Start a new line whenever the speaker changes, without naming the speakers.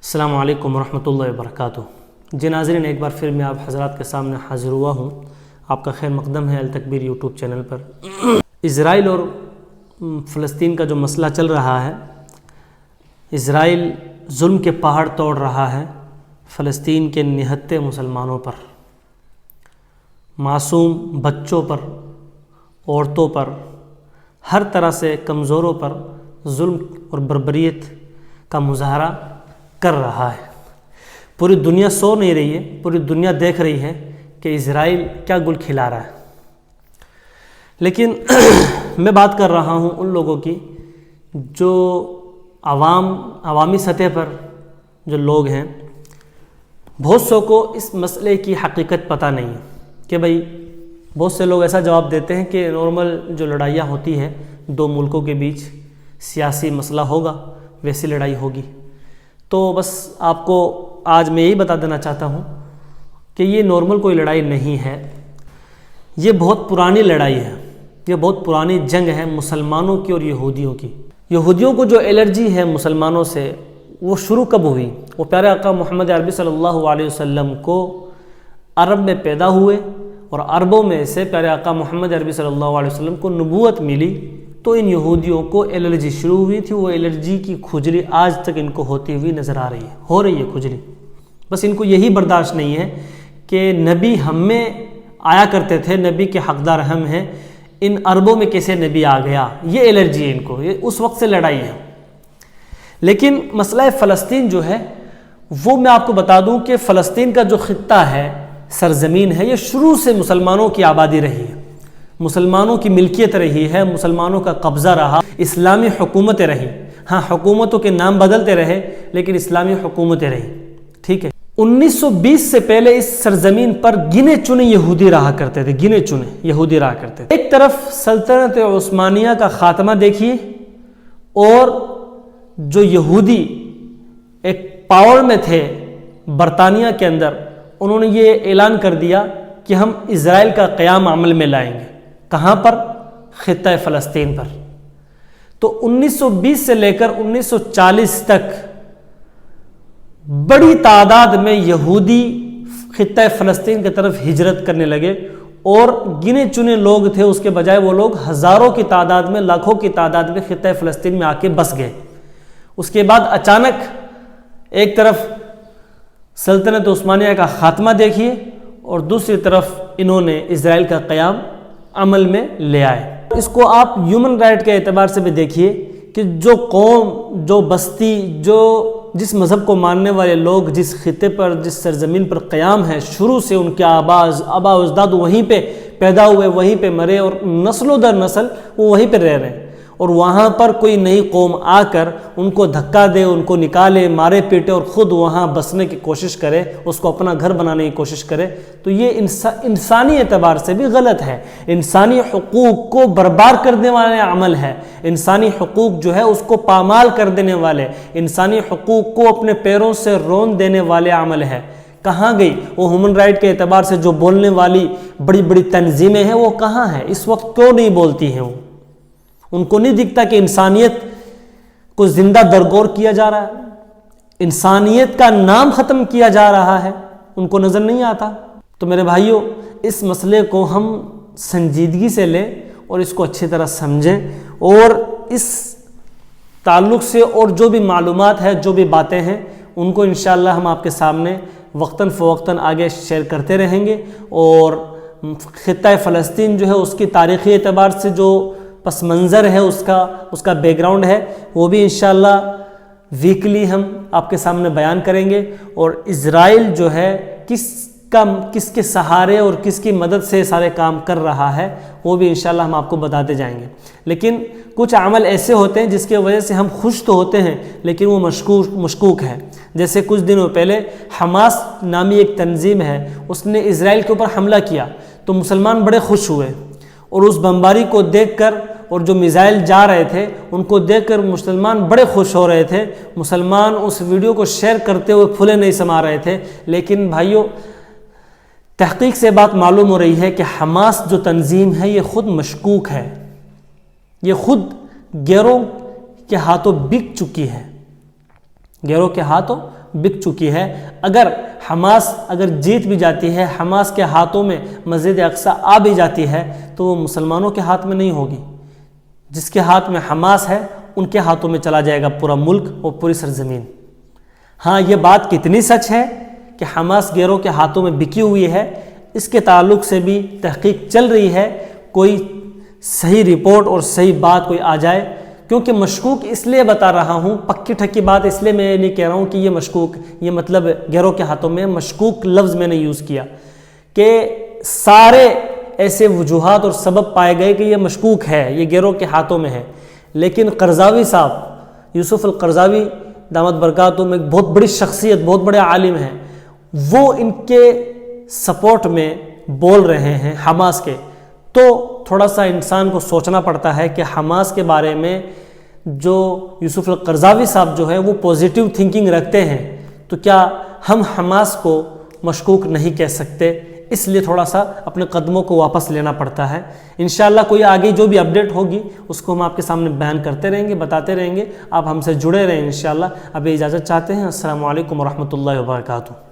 السلام علیکم ورحمۃ اللہ وبرکاتہ۔ جی ناظرین، ایک بار پھر میں آپ حضرات کے سامنے حاضر ہوا ہوں۔ آپ کا خیر مقدم ہے التکبیر یوٹیوب چینل پر۔ اسرائیل اور فلسطین کا جو مسئلہ چل رہا ہے، اسرائیل ظلم کے پہاڑ توڑ رہا ہے فلسطین کے نہتے مسلمانوں پر، معصوم بچوں پر، عورتوں پر، ہر طرح سے کمزوروں پر ظلم اور بربریت کا مظاہرہ کر رہا ہے۔ پوری دنیا سو نہیں رہی ہے، پوری دنیا دیکھ رہی ہے کہ اسرائیل کیا گل کھلا رہا ہے۔ لیکن میں بات کر رہا ہوں ان لوگوں کی جو عوامی سطح پر جو لوگ ہیں، بہت سو کو اس مسئلے کی حقیقت پتہ نہیں ہے کہ بھئی بہت سے لوگ ایسا جواب دیتے ہیں کہ نارمل جو لڑائیاں ہوتی ہیں دو ملکوں کے بیچ، سیاسی مسئلہ ہوگا ویسی لڑائی ہوگی۔ تو بس آپ کو آج میں یہی بتا دینا چاہتا ہوں کہ یہ نارمل کوئی لڑائی نہیں ہے، یہ بہت پرانی لڑائی ہے، یہ بہت پرانی جنگ ہے مسلمانوں کی اور یہودیوں کی۔ یہودیوں کو جو الرجی ہے مسلمانوں سے، وہ شروع کب ہوئی؟ وہ پیارے آقا محمد عربی صلی اللہ علیہ وسلم کو عرب میں پیدا ہوئے اور عربوں میں سے پیارے آقا محمد عربی صلی اللہ علیہ وسلم کو نبوت ملی، تو ان یہودیوں کو الرجی شروع ہوئی تھی۔ وہ الرجی کی کھجلی آج تک ان کو ہوتی ہوئی نظر آ رہی ہے، ہو رہی ہے کھجلی۔ بس ان کو یہی برداشت نہیں ہے کہ نبی ہم میں آیا کرتے تھے، نبی کے حقدار ہم ہیں، ان عربوں میں کیسے نبی آ گیا؟ یہ الرجی ہے ان کو، یہ اس وقت سے لڑائی ہے۔ لیکن مسئلہ فلسطین جو ہے وہ میں آپ کو بتا دوں کہ فلسطین کا جو خطہ ہے، سرزمین ہے، یہ شروع سے مسلمانوں کی آبادی رہی ہے، مسلمانوں کی ملکیت رہی ہے، مسلمانوں کا قبضہ رہا، اسلامی حکومتیں رہی۔ ہاں، حکومتوں کے نام بدلتے رہے لیکن اسلامی حکومتیں رہی، ٹھیک ہے۔ 1920 سے پہلے اس سرزمین پر گنے چنے یہودی رہا کرتے تھے، گنے چنے یہودی رہا کرتے تھے۔ ایک طرف سلطنت عثمانیہ کا خاتمہ دیکھیے، اور جو یہودی ایک پاور میں تھے برطانیہ کے اندر، انہوں نے یہ اعلان کر دیا کہ ہم اسرائیل کا قیام عمل میں لائیں گے۔ کہاں پر؟ خطہ فلسطین پر۔ تو 1920 سے لے کر 1940 تک بڑی تعداد میں یہودی خطہ فلسطین کی طرف ہجرت کرنے لگے، اور گنے چنے لوگ تھے، اس کے بجائے وہ لوگ ہزاروں کی تعداد میں، لاکھوں کی تعداد میں خطہ فلسطین میں آ کے بس گئے۔ اس کے بعد اچانک ایک طرف سلطنت عثمانیہ کا خاتمہ دیکھیے، اور دوسری طرف انہوں نے اسرائیل کا قیام عمل میں لے آئے۔ اس کو آپ ہیومن رائٹ کے اعتبار سے بھی دیکھیے کہ جو قوم، جو بستی، جس مذہب کو ماننے والے لوگ جس خطے پر، جس سرزمین پر قیام ہے، شروع سے ان کے آبا و اجداد وہیں پہ پیدا ہوئے، وہیں پہ مرے، اور نسلوں در نسل وہ وہیں پہ رہ رہے ہیں، اور وہاں پر کوئی نئی قوم آ کر ان کو دھکا دے، ان کو نکالے، مارے پیٹے، اور خود وہاں بسنے کی کوشش کرے، اس کو اپنا گھر بنانے کی کوشش کرے، تو یہ انسانی اعتبار سے بھی غلط ہے، انسانی حقوق کو برباد کرنے والے عمل ہے، انسانی حقوق جو ہے اس کو پامال کر دینے والے، انسانی حقوق کو اپنے پیروں سے رون دینے والے عمل ہے۔ کہاں گئی وہ ہیومن رائٹ کے اعتبار سے جو بولنے والی بڑی بڑی تنظیمیں ہیں؟ وہ کہاں ہیں اس وقت؟ کیوں نہیں بولتی ہیں؟ ان کو نہیں دکھتا کہ انسانیت کو زندہ درگور کیا جا رہا ہے، انسانیت کا نام ختم کیا جا رہا ہے؟ ان کو نظر نہیں آتا؟ تو میرے بھائیوں، اس مسئلے کو ہم سنجیدگی سے لیں اور اس کو اچھی طرح سمجھیں، اور اس تعلق سے اور جو بھی معلومات ہے، جو بھی باتیں ہیں، ان کو انشاءاللہ ہم آپ کے سامنے وقتاً فوقتاً آگے شیئر کرتے رہیں گے۔ اور خطہ فلسطین جو ہے اس کی تاریخی اعتبار سے جو پس منظر ہے، اس کا بیک گراؤنڈ ہے، وہ بھی انشاءاللہ ویکلی ہم آپ کے سامنے بیان کریں گے، اور اسرائیل جو ہے کس کے سہارے اور کس کی مدد سے سارے کام کر رہا ہے، وہ بھی انشاءاللہ ہم آپ کو بتاتے جائیں گے۔ لیکن کچھ عمل ایسے ہوتے ہیں جس کی وجہ سے ہم خوش تو ہوتے ہیں لیکن وہ مشکوک ہے۔ جیسے کچھ دنوں پہلے حماس نامی ایک تنظیم ہے، اس نے اسرائیل کے اوپر حملہ کیا، تو مسلمان بڑے خوش ہوئے، اور اس بمباری کو دیکھ کر، اور جو میزائل جا رہے تھے ان کو دیکھ کر مسلمان بڑے خوش ہو رہے تھے، مسلمان اس ویڈیو کو شیئر کرتے ہوئے پھولے نہیں سما رہے تھے۔ لیکن بھائیوں، تحقیق سے بات معلوم ہو رہی ہے کہ حماس جو تنظیم ہے یہ خود مشکوک ہے، یہ خود گیروں کے ہاتھوں بک چکی ہے، گیروں کے ہاتھوں بک چکی ہے۔ اگر حماس جیت بھی جاتی ہے، حماس کے ہاتھوں میں مسجد اقصی آ بھی جاتی ہے تو وہ مسلمانوں کے ہاتھ میں نہیں ہوگی، جس کے ہاتھ میں حماس ہے ان کے ہاتھوں میں چلا جائے گا پورا ملک اور پوری سرزمین۔ ہاں یہ بات کتنی سچ ہے کہ حماس گیروں کے ہاتھوں میں بکی ہوئی ہے، اس کے تعلق سے بھی تحقیق چل رہی ہے، کوئی صحیح رپورٹ اور صحیح بات کوئی آ جائے، کیونکہ مشکوک اس لیے بتا رہا ہوں، پکی ٹھکی بات اس لیے میں نہیں کہہ رہا ہوں کہ یہ مشکوک، یہ مطلب گیروں کے ہاتھوں میں، مشکوک لفظ میں نے یوز کیا کہ سارے ایسے وجوہات اور سبب پائے گئے کہ یہ مشکوک ہے، یہ گیروں کے ہاتھوں میں ہے، لیکن قرضاوی صاحب، یوسف القرضاوی دامت برکاتہم، ایک بہت بڑی شخصیت، بہت بڑے عالم ہیں، وہ ان کے سپورٹ میں بول رہے ہیں حماس کے، تو تھوڑا سا انسان کو سوچنا پڑتا ہے کہ حماس کے بارے میں جو یوسف القرضاوی صاحب جو ہے وہ پوزیٹیو تھنکنگ رکھتے ہیں، تو کیا ہم حماس کو مشکوک نہیں کہہ سکتے؟ اس لیے تھوڑا سا اپنے قدموں کو واپس لینا پڑتا ہے۔ انشاءاللہ کوئی آگے جو بھی اپڈیٹ ہوگی اس کو ہم آپ کے سامنے بیان کرتے رہیں گے، بتاتے رہیں گے، آپ ہم سے جڑے رہیں انشاءاللہ۔ اب اجازت چاہتے ہیں، السلام علیکم ورحمۃ اللہ وبرکاتہ۔